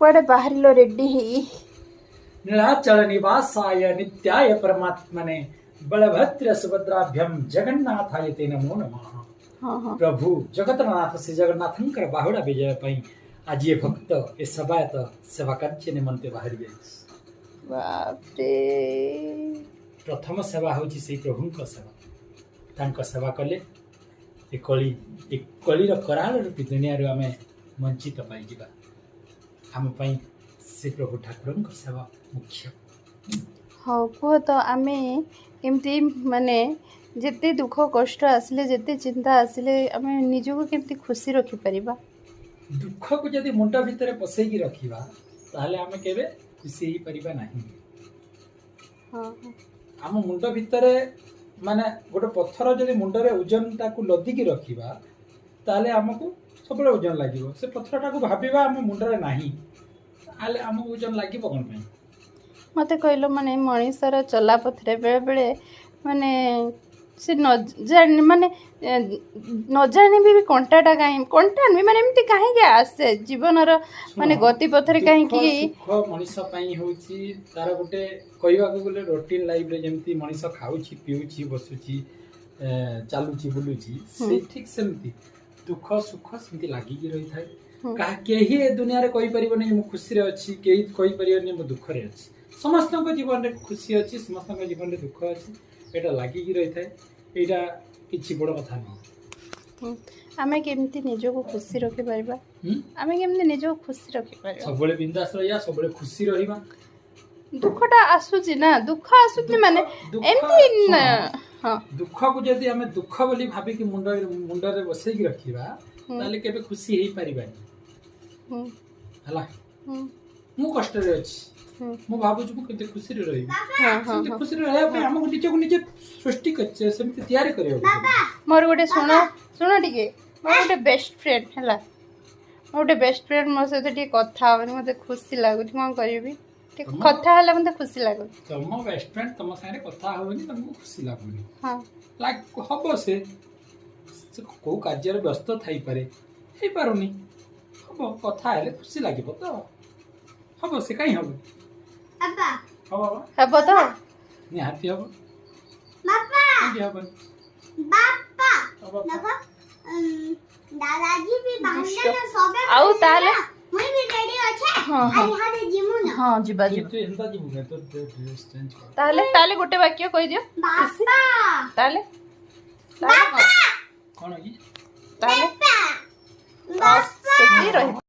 कुआडे बाहरिलो ready ही नीलाचल निवासाय नित्याय परमात्मने बलभद्र सुभद्राभ्यम जगन्नाथाय ते नमो नमः। प्रभु जगन्नाथ से जगन्नाथंकर बाहुड़ा विजय पई आज ये भक्त ए सबायत सेवा कार्य निमंते बाहर गए। बाप रे प्रथम सेवा होची से प्रभु को सेवा तांको सेवा कले ए कली रो कराल रूपी दुनिया रो हमें वंचित पाई जिबा हम पई से प्रभु ठाकुर को सेवा मुख्य। हाँ कह तो आमे केमती माने जिते दुख कष्ट आसिले जिते चिंता आसिले आमे निजको केमती खुशी रखि परिबा। दुख को जदि मुंड भितर पसैकी रखिबा ताहले आमे केबे खुशी ही परिबा नाही। हाँ आम मुंड भितर माने गोटे पत्थर जदि मुंडरे ओजन ताकू लदिकी रखिबा ताहले हमको सब ओजन लागिबो। से पत्थर टाकू भाबिबा हम मुंडरे नाही ताहले हमको ओजन लागिबो कोन पई। मते कहलो माने मनीषर चला पथरे बेले बेले माने से न जान माने न जाने भी कंटाटा कहीं कंटा नुई माने एमती कहीं के आसे जीवनर माने गति पथरे कहीं की सुख मनीष पई होची तार गोटे कहवा को बोले रूटीन लाइफ रे जेमती मनीष खाउची पिउची बसुची चालुची बुलुची से ठीक सेमती दुख सुख सेमती लागी की रही थाए। का केही ए दुनिया रे कहि परिबनी मु खुशी रे अछि केही कहि परिबनी मु दुख रे अछि। समस्त जीवन रे खुशी अच्छी समस्त जीवन रे दुख अच्छी एटा लागी रही थाए। एटा किछि बड़ कथा नहीं। आमे केमती निजको खुशी रखि परिबा आमे केमती निजको खुशी रखि परिबा सबले बिंदास रहिया सबले खुशी रहिबा। दुखटा आसुची ना दुख आसुची माने एमती ना हां दुख को जदी हमें दुख बोली भाबी कि मुंड रे बसै कि रखिबा ताले केबे खुशी हेई परिबानी हला। मु कष्ट रे अछि मु भाबु छु केते खुशी रे रही हां खुशी रे रहया पे हमको निजे को निजे सृष्टि करछे सेमति तैयारी करियो। मोर गोटे सुनो टिके मोर गोटे बेस्ट फ्रेंड हला मोर गोटे बेस्ट फ्रेंड मो से टिके कथा होनी मते खुशी लागु कोन करबी टिके कथा हला मते खुशी लागु। तुम बेस्ट फ्रेंड तुम सारे कथा होनी तुमको खुशी लागुनी हां लाइक हबो से को कार्य रे व्यस्त थाई पारे हे पारुनी हबो कथा हेले खुशी लागिबो तो हबो से काई हबो अब्बा हबो तो निहाती हबो बापा के हबो बापा हबो देखो दादाजी भी बांधले ना सबे आउ ताले मुई भी रेडी अछि हां आ यहाँ दे जिमु ना हां जिबा तू एंदा जिमु तो ड्रेस चेंज कर ताले ताले गोटे वाक्य कहि दियो बापा ताले बापा कोन की ताले बापा खुशी रही।